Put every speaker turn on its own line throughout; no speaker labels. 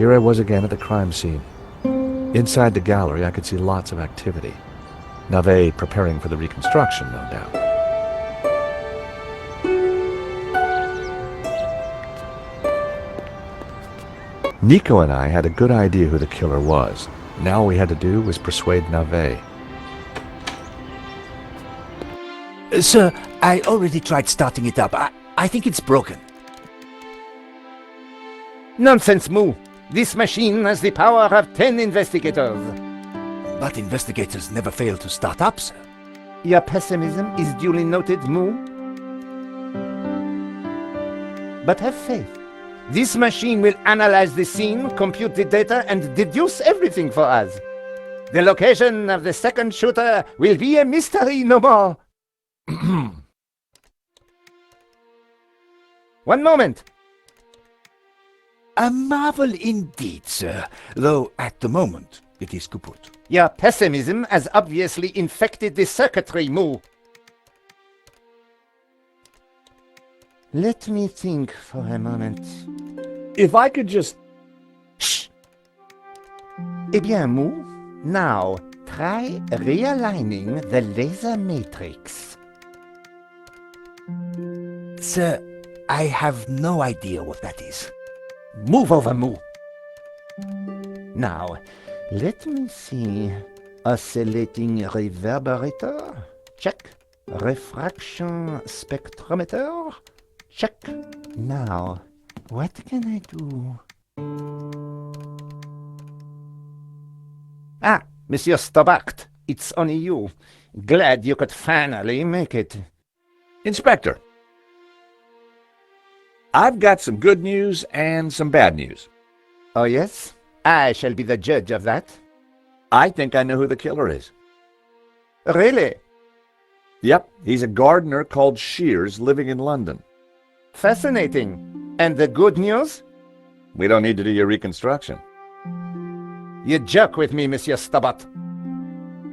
Here I was again at the crime scene. Inside the gallery, I could see lots of activity. Navet preparing for the reconstruction, no doubt. Nico and I had a good idea who the killer was. Now all we had to do was persuade Navet.
Sir, I already tried starting it up. I think it's broken.
Nonsense, Moo. This machine has the power of 10 investigators.
But investigators never fail to start up, sir.
Your pessimism is duly noted, Moo. But have faith. This machine will analyze the scene, compute the data, and deduce everything for us. The location of the second shooter will be a mystery no more. One moment.
A marvel indeed, sir, though at the moment it is kaput.
Your pessimism has obviously infected the circuitry, Moo. Let me think for a moment.
If I could just...
Shh! Eh bien, Moo, now try realigning the laser matrix.
Sir, I have no idea what that is.
Move over, Moo. Now, let me see. Oscillating reverberator? Check. Refraction spectrometer? Check. Now, what can I do? Ah, Monsieur Stobart, it's only you. Glad you could finally make it.
Inspector, I've got some good news and some bad news.
Oh, yes? I shall be the judge of that.
I think I know who the killer is.
Really?
Yep, he's a gardener called Shears living in London.
Fascinating. And the good news?
We don't need to do your reconstruction.
You joke with me, Monsieur Stobart.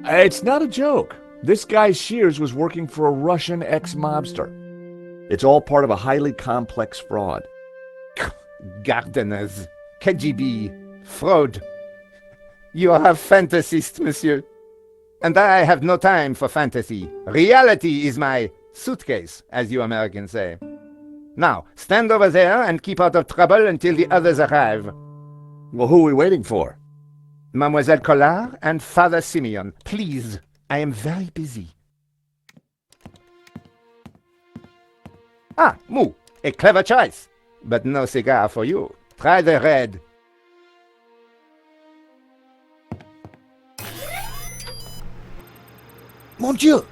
It's not a joke. This guy Shears was working for a Russian ex-mobster. It's all part of a highly complex fraud.
Gardeners, KGB, fraud. You are a fantasist, monsieur. And I have no time for fantasy. Reality is my suitcase, as you Americans say. Now, stand over there and keep out of trouble until the others arrive.
Well, who are we waiting for?
Mademoiselle Collard and Father Simeon. Please, I am very busy. Ah, Moo, a clever choice. But no cigar for you. Try the red.
Mon Dieu!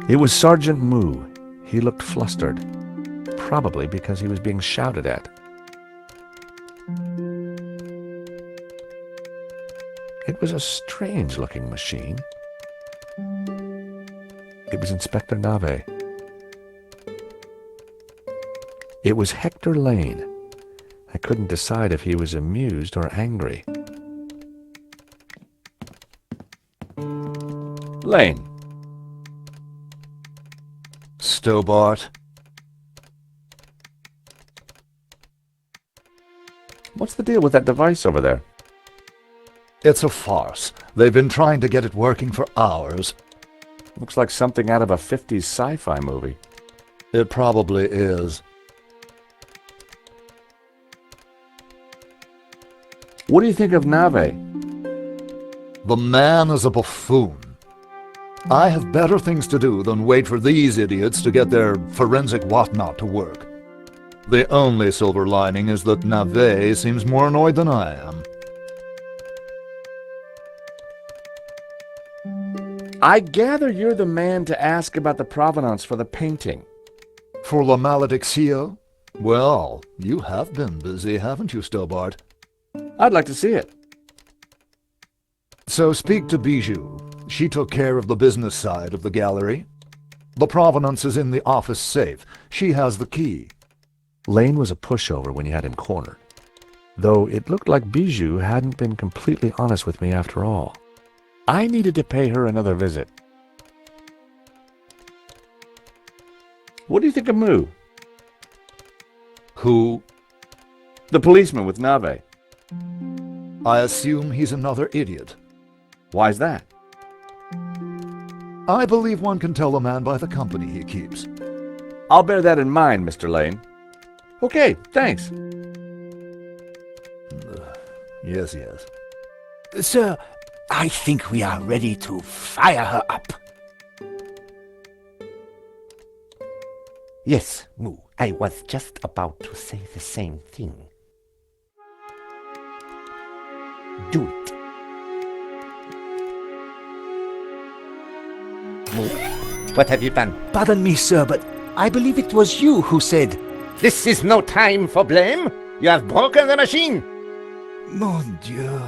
It was Sergeant Moo. He looked flustered, probably because he was being shouted at. It was a strange-looking machine. It was Inspector Navet. It was Hector Lane. I couldn't decide if he was amused or angry. Lane.
Stobart.
What's the deal with that device over there?
It's a farce. They've been trying to get it working for hours.
Looks like something out of a 50s sci-fi movie.
It probably is.
What do you think of Navet?
The man is a buffoon. I have better things to do than wait for these idiots to get their forensic whatnot to work. The only silver lining is that Navet seems more annoyed than I am.
I gather you're the man to ask about the provenance for the painting.
For La Malediccio? Well, you have been busy, haven't you, Stobart?
I'd like to see it.
So speak to Bijou. She took care of the business side of the gallery. The provenance is in the office safe. She has the key.
Lane was a pushover when you had him cornered, though it looked like Bijou hadn't been completely honest with me after all. I needed to pay her another visit. What do you think of Moo?
Who?
The policeman with Nave.
I assume he's another idiot.
Why's that?
I believe one can tell a man by the company he keeps.
I'll bear that in mind, Mr. Lane. Okay, thanks.
Yes, yes.
Sir, I think we are ready to fire her up.
Yes, Moo, I was just about to say the same thing. Do it. Moo, what have you done?
Pardon me, sir, but I believe it was you who said,
This is no time for blame. You have broken the machine.
Mon Dieu.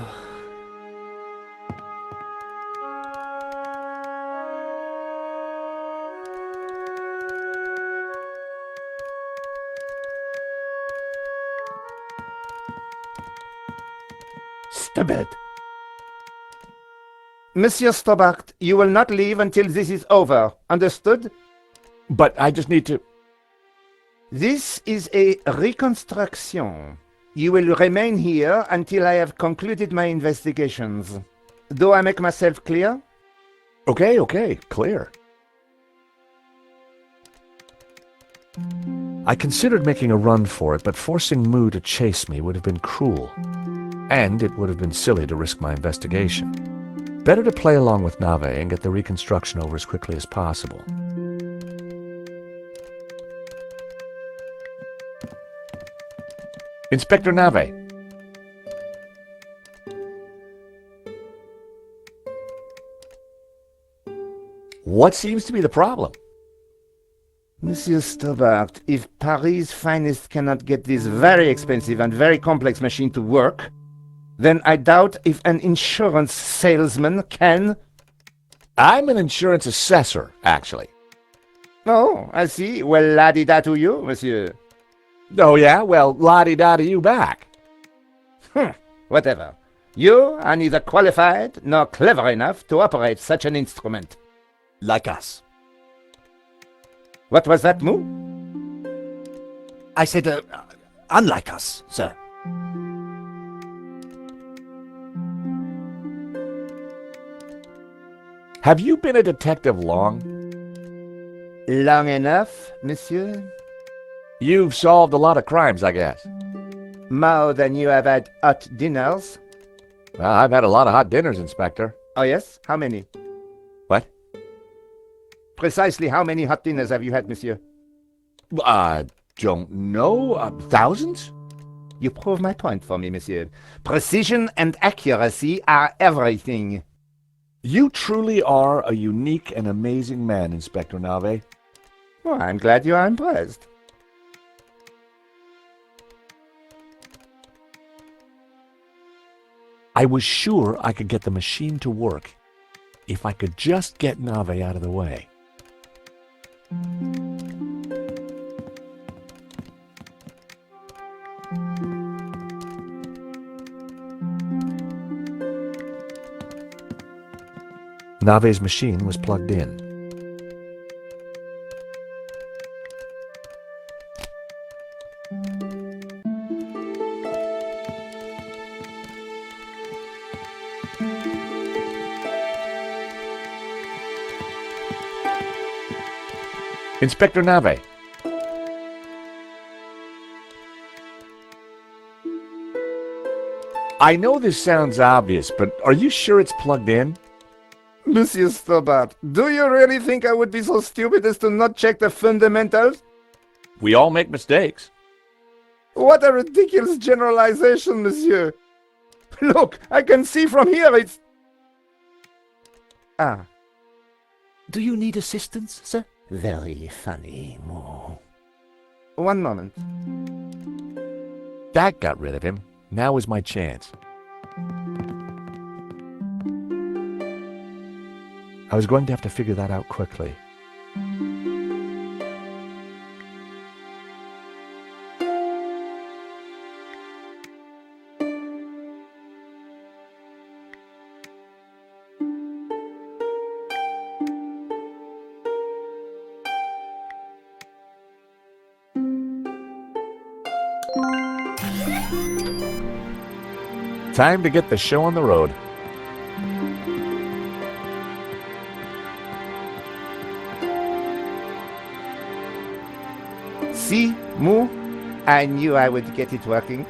Stubborn. Monsieur Stobart, you will not leave until this is over. Understood?
But I just need to...
This is a reconstruction. You will remain here until I have concluded my investigations. Do I make myself clear?
Okay, clear. I considered making a run for it, but forcing Moo to chase me would have been cruel. And it would have been silly to risk my investigation. Better to play along with Nave and get the reconstruction over as quickly as possible. Inspector Nave. What seems to be the problem?
Monsieur Stobart, if Paris' finest cannot get this very expensive and very complex machine to work, then I doubt if an insurance salesman can...
I'm an insurance assessor, actually.
Oh, I see. Well, la-di-da to you, monsieur.
Oh, yeah? Well, la-di-da to you back.
Whatever. You are neither qualified nor clever enough to operate such an instrument.
Like us.
What was that, Moo?
I said, unlike us, sir.
Have you been a detective long?
Long enough, monsieur?
You've solved a lot of crimes, I guess.
More than you have had hot dinners?
Well, I've had a lot of hot dinners, Inspector.
Oh, yes? How many?
What?
Precisely how many hot dinners have you had, monsieur?
Don't know. Thousands?
You prove my point for me, monsieur. Precision and accuracy are everything.
You truly are a unique and amazing man, Inspector Nave.
Well, I'm glad you are impressed.
I was sure I could get the machine to work if I could just get Nave out of the way. Nave's machine was plugged in. Inspector Nave. I know this sounds obvious, but are you sure it's plugged in?
Monsieur Stobart, do you really think I would be so stupid as to not check the fundamentals?
We all make mistakes.
What a ridiculous generalization, monsieur. Look, I can see from here it's... Ah.
Do you need assistance, sir?
Very funny, Moo. One moment.
That got rid of him. Now is my chance. I was going to have to figure that out quickly. Time to get the show on the road.
See, Moo? I knew I would get it working.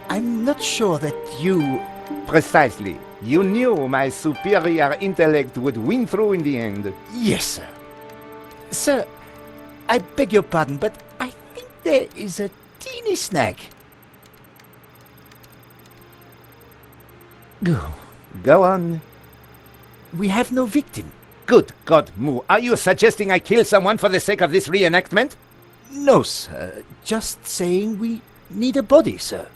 I'm not sure that you...
Precisely. You knew my superior intellect would win through in the end.
Yes, sir. Sir, I beg your pardon, but I think there is a teeny snag.
Go on.
We have no victim.
Good God, Moo. Are you suggesting I kill someone for the sake of this reenactment?
No, sir. Just saying we need a body, sir.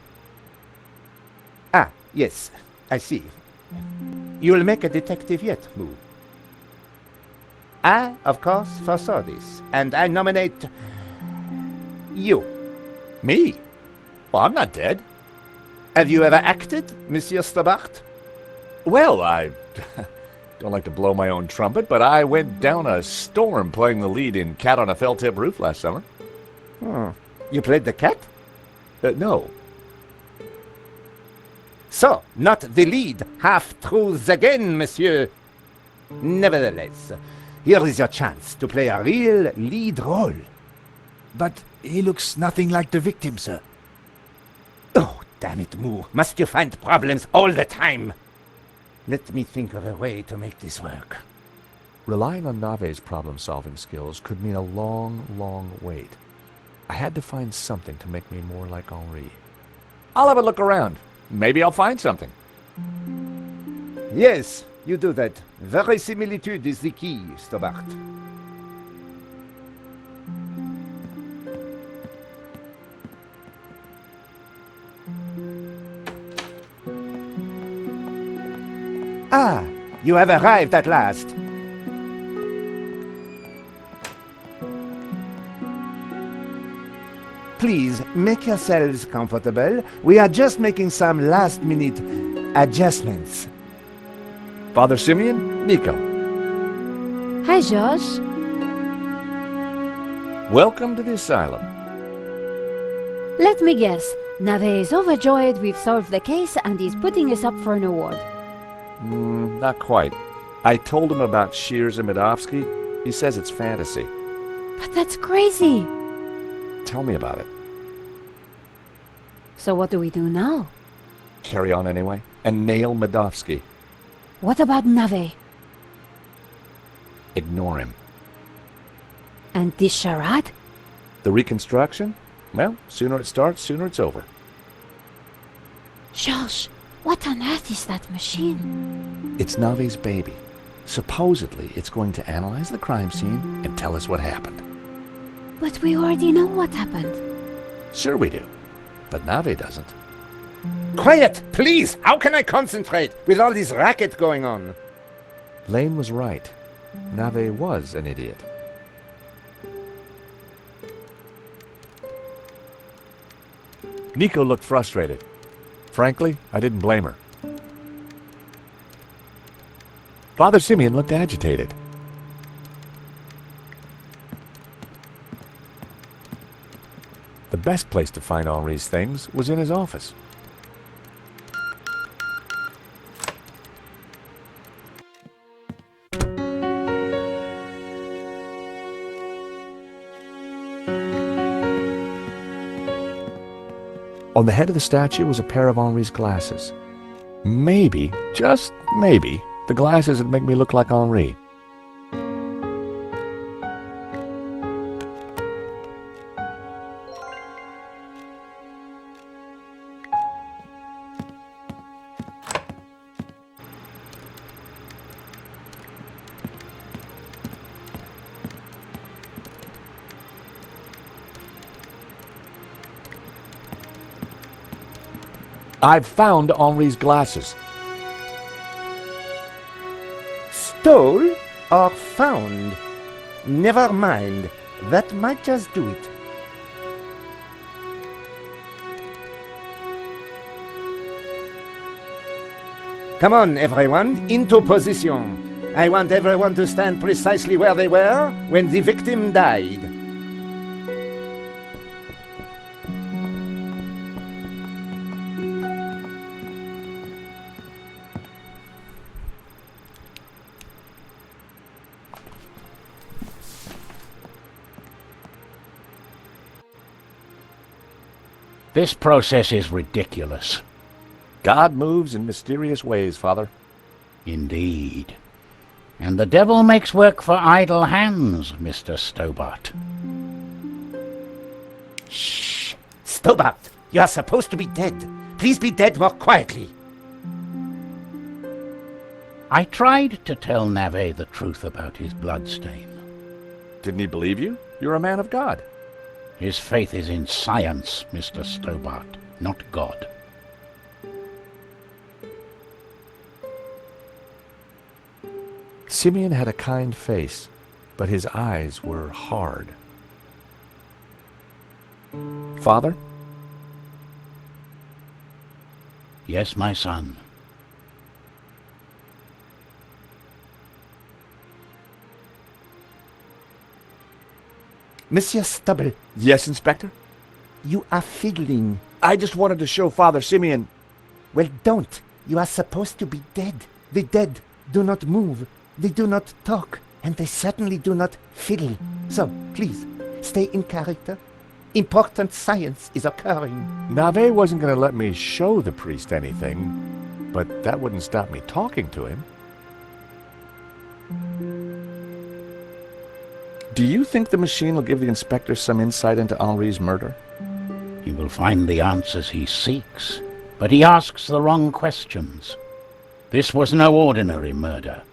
Ah, yes. I see. You'll make a detective yet, Moo. I, of course, foresaw this, and I nominate you.
Me? Well, I'm not dead.
Have you ever acted, Monsieur Stobart?
Well, I don't like to blow my own trumpet, but I went down a storm playing the lead in Cat on a Felt-Tip Roof last summer.
You played the cat?
No.
So, not the lead. Half-truths again, monsieur. Nevertheless, here is your chance to play a real lead role.
But he looks nothing like the victim, sir.
Oh, damn it, Moo. Must you find problems all the time? Let me think of a way to make this work.
Relying on Nave's problem-solving skills could mean a long, long wait. I had to find something to make me more like Henri. I'll have a look around. Maybe I'll find something.
Yes, you do that. Verisimilitude is the key, Stobart. Ah, you have arrived at last. Please, make yourselves comfortable. We are just making some last-minute adjustments.
Father Simeon, Nico.
Hi, Josh.
Welcome to the asylum.
Let me guess. Nave is overjoyed we've solved the case and he's putting us up for an award.
Not quite. I told him about Shears and Medovsky. He says it's fantasy.
But that's crazy.
Tell me about it.
So what do we do now?
Carry on anyway, and nail Medovsky.
What about Nave?
Ignore him.
And this charade?
The reconstruction? Well, sooner it starts, sooner it's over.
Josh, what on earth is that machine?
It's Nave's baby. Supposedly, it's going to analyze the crime scene and tell us what happened.
But we already know what happened.
Sure we do. But Nave doesn't.
Quiet, please! How can I concentrate with all this racket going on?
Lane was right. Nave was an idiot. Nico looked frustrated. Frankly, I didn't blame her. Father Simeon looked agitated. The best place to find Henri's things was in his office. On the head of the statue was a pair of Henri's glasses. Maybe, just maybe, the glasses would make me look like Henri. I've found Henri's glasses.
Stole or found? Never mind. That might just do it. Come on, everyone, into position. I want everyone to stand precisely where they were when the victim died.
This process is ridiculous.
God moves in mysterious ways, Father.
Indeed. And the devil makes work for idle hands, Mr. Stobart.
Shh! Stobart, you are supposed to be dead. Please be dead more quietly.
I tried to tell Nave the truth about his bloodstain.
Didn't he believe you? You're a man of God.
His faith is in science, Mr. Stobart, not God.
Simeon had a kind face, but his eyes were hard. Father?
Yes, my son.
Monsieur Stubble,
Yes, Inspector?
you are fiddling.
I just wanted to show Father Simeon.
Well, don't. You are supposed to be dead. The dead do not move. They do not talk. And they certainly do not fiddle. So, please, stay in character. Important science is occurring.
Nave wasn't going to let me show the priest anything, but that wouldn't stop me talking to him. Do you think the machine will give the inspector some insight into Henri's murder?
He will find the answers he seeks, but he asks the wrong questions. This was no ordinary murder.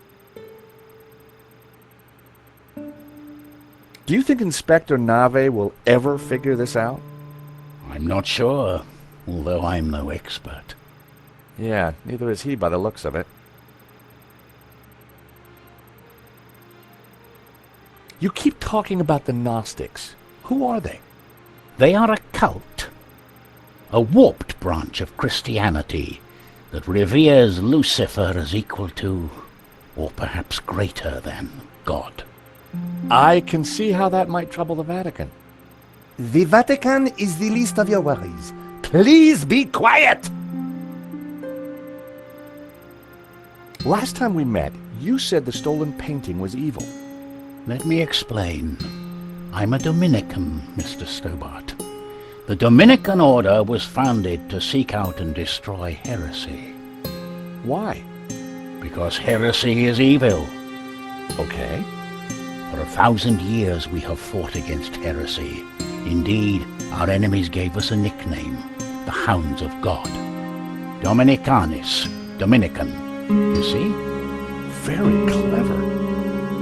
Do you think Inspector Nave will ever figure this out?
I'm not sure, although I'm no expert.
Yeah, neither is he by the looks of it. You keep talking about the Gnostics. Who are they?
They are a cult, a warped branch of Christianity that reveres Lucifer as equal to, or perhaps greater than, God.
I can see how that might trouble the Vatican.
The Vatican is the least of your worries. Please be quiet!
Last time we met, you said the stolen painting was evil.
Let me explain. I'm a Dominican, Mr. Stobart. The Dominican order was founded to seek out and destroy heresy.
Why?
Because heresy is evil.
Okay.
For 1,000 years we have fought against heresy. Indeed, our enemies gave us a nickname, the Hounds of God. Dominicanis, Dominican. You see?
Very clever.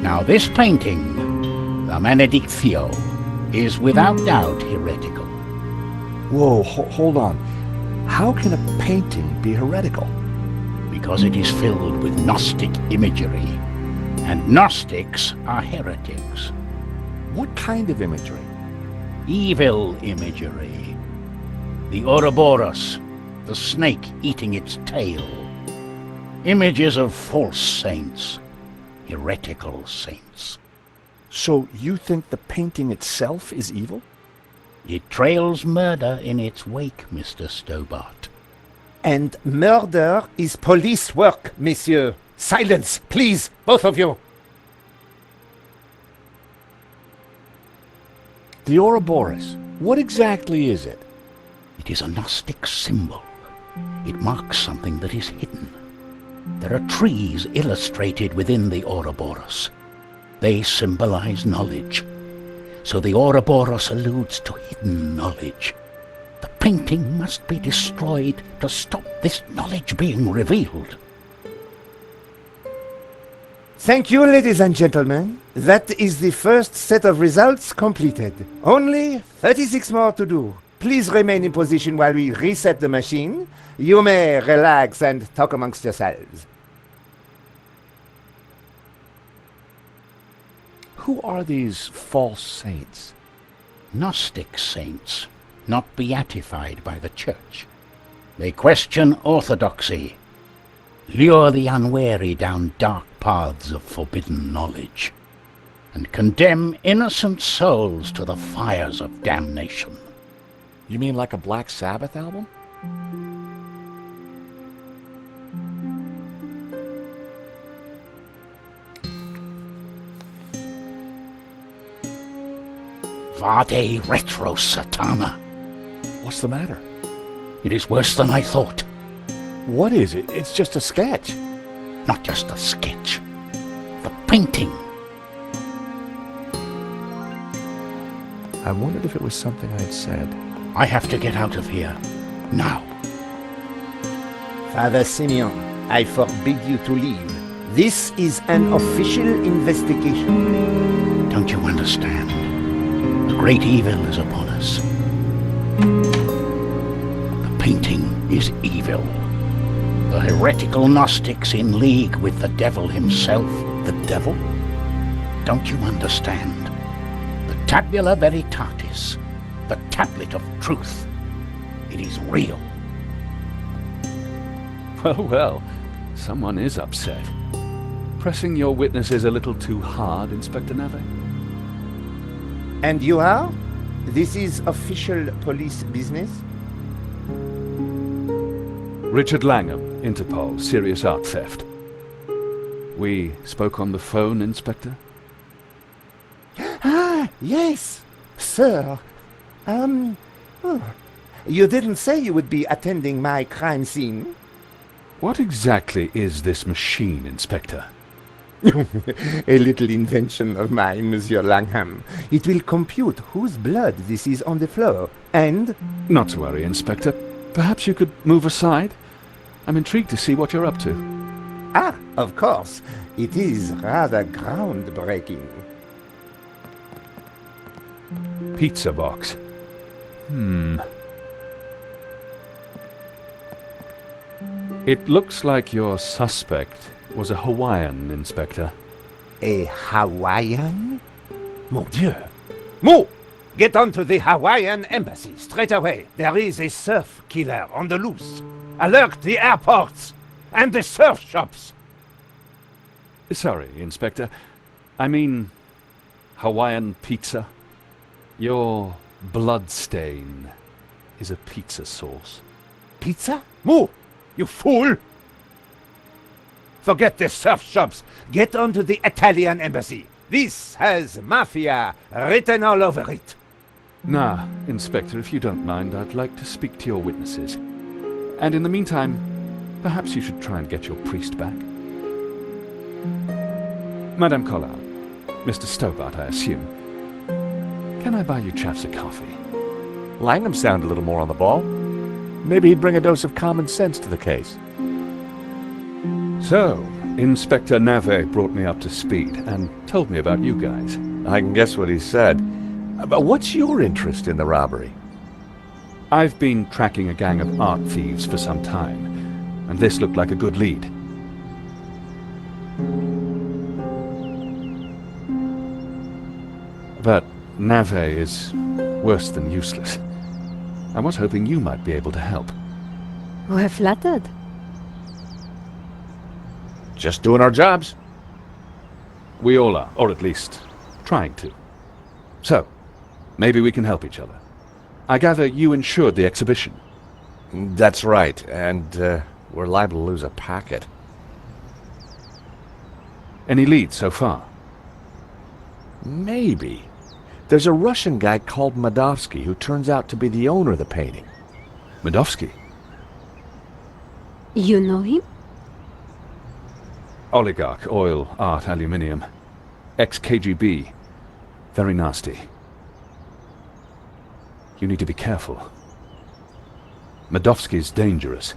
Now this painting, the Benedictio, is without doubt heretical.
Whoa, hold on. How can a painting be heretical?
Because it is filled with Gnostic imagery. And Gnostics are heretics.
What kind of imagery?
Evil imagery. The Ouroboros, the snake eating its tail. Images of false saints, heretical saints.
So you think the painting itself is evil?
It trails murder in its wake, Mr. Stobart.
And murder is police work, monsieur. Silence, please, both of you.
The Ouroboros, what exactly is it?
It is a Gnostic symbol. It marks something that is hidden. There are trees illustrated within the Ouroboros. They symbolize knowledge. So the Ouroboros alludes to hidden knowledge. The painting must be destroyed to stop this knowledge being revealed.
Thank you, ladies and gentlemen. That is the first set of results completed. Only 36 more to do. Please remain in position while we reset the machine. You may relax and talk amongst yourselves.
Who are these false saints?
Gnostic saints, not beatified by the Church. They question orthodoxy, lure the unwary down dark paths of forbidden knowledge, and condemn innocent souls to the fires of damnation.
You mean like a Black Sabbath album?
Vade retro satana.
What's the matter?
It is worse than I thought.
What is it? It's just a sketch.
Not just a sketch. The painting.
I wondered if it was something I'd said.
I have to get out of here. Now.
Father Simeon, I forbid you to leave. This is an official investigation.
Don't you understand? A great evil is upon us. The painting is evil. The heretical Gnostics in league with the devil himself.
The devil?
Don't you understand? The Tabula Veritatis, the tablet of truth. It is real.
Well, well, someone is upset. Pressing your witnesses a little too hard, Inspector Nave?
And you are? This is official police business?
Richard Langham, Interpol, serious art theft. We spoke on the phone, Inspector?
Ah, yes, sir. You didn't say you would be attending my crime scene?
What exactly is this machine, Inspector?
A little invention of mine, Monsieur Langham. It will compute whose blood this is on the floor, and...
Not to worry, Inspector. Perhaps you could move aside? I'm intrigued to see what you're up to.
Ah, of course. It is rather groundbreaking.
Pizza box. It looks like your suspect was a Hawaiian, Inspector.
A Hawaiian? Mon Dieu! Mo! Get on to the Hawaiian embassy straight away. There is a surf killer on the loose. Alert the airports and the surf shops.
Sorry, Inspector. I mean, Hawaiian pizza. Your blood stain is a pizza sauce.
Pizza? Mo! You fool! Forget the surf shops. Get on to the Italian embassy. This has mafia written all over it.
Nah, Inspector, if you don't mind, I'd like to speak to your witnesses. And in the meantime, perhaps you should try and get your priest back. Madame Collard, Mr. Stobart, I assume. Can I buy you chaps a coffee?
Langham sounded a little more on the ball. Maybe he'd bring a dose of common sense to the case.
So, Inspector Nave brought me up to speed and told me about you guys.
I can guess what he said. But what's your interest in the robbery?
I've been tracking a gang of art thieves for some time, and this looked like a good lead. But Nave is worse than useless. I was hoping you might be able to help.
We're flattered.
Just doing our jobs.
We all are, or at least trying to. So, maybe we can help each other. I gather you insured the exhibition.
That's right, and we're liable to lose a packet.
Any leads so far?
Maybe. There's a Russian guy called Madovsky who turns out to be the owner of the painting.
Madovsky?
You know him?
Oligarch, oil, art, aluminium. Ex-KGB. Very nasty. You need to be careful. Madovsky's dangerous.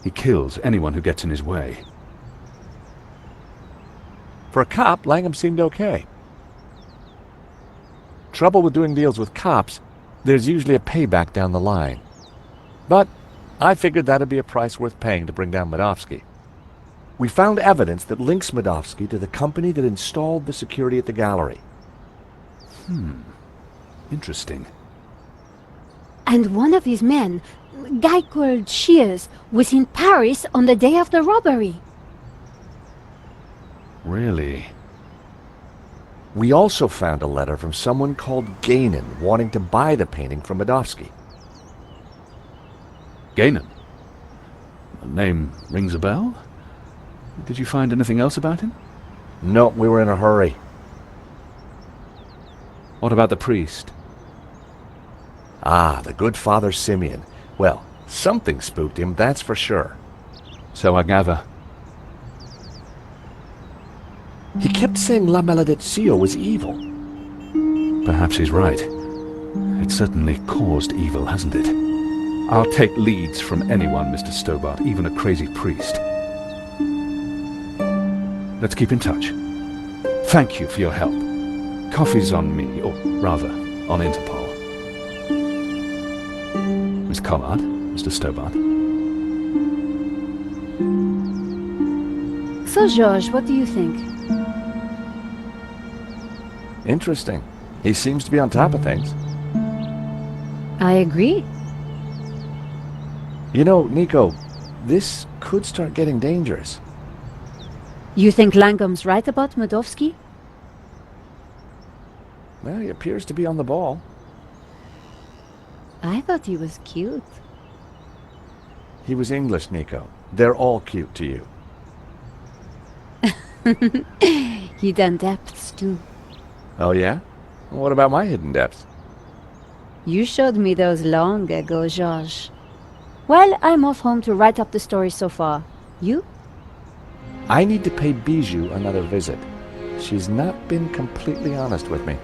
He kills anyone who gets in his way.
For a cop, Langham seemed okay. Trouble with doing deals with cops, there's usually a payback down the line. But I figured that'd be a price worth paying to bring down Madovsky. We found evidence that links Madovsky to the company that installed the security at the gallery.
Interesting.
And one of his men, a guy called Shears, was in Paris on the day of the robbery.
Really?
We also found a letter from someone called Gainan wanting to buy the painting from Madovsky.
Gainan? The name rings a bell? Did you find anything else about him?
No, we were in a hurry.
What about the priest?
Ah, the good Father Simeon. Well, something spooked him, that's for sure.
So I gather.
He kept saying La Maledizio was evil.
Perhaps he's right. It certainly caused evil, hasn't it? I'll take leads from anyone, Mr. Stobart, even a crazy priest. Let's keep in touch. Thank you for your help. Coffee's on me, or rather, on Interpol. Miss Collard, Mr. Stobart.
So, George, what do you think?
Interesting. He seems to be on top of things.
I agree.
You know, Nico, this could start getting dangerous.
You think Langham's right about Medovsky?
Well, he appears to be on the ball.
I thought he was cute.
He was English, Nico. They're all cute to you.
Hidden depths, too.
Oh, yeah? What about my hidden depths?
You showed me those long ago, George. Well, I'm off home to write up the story so far. You?
I need to pay Bijou another visit. She's not been completely honest with me.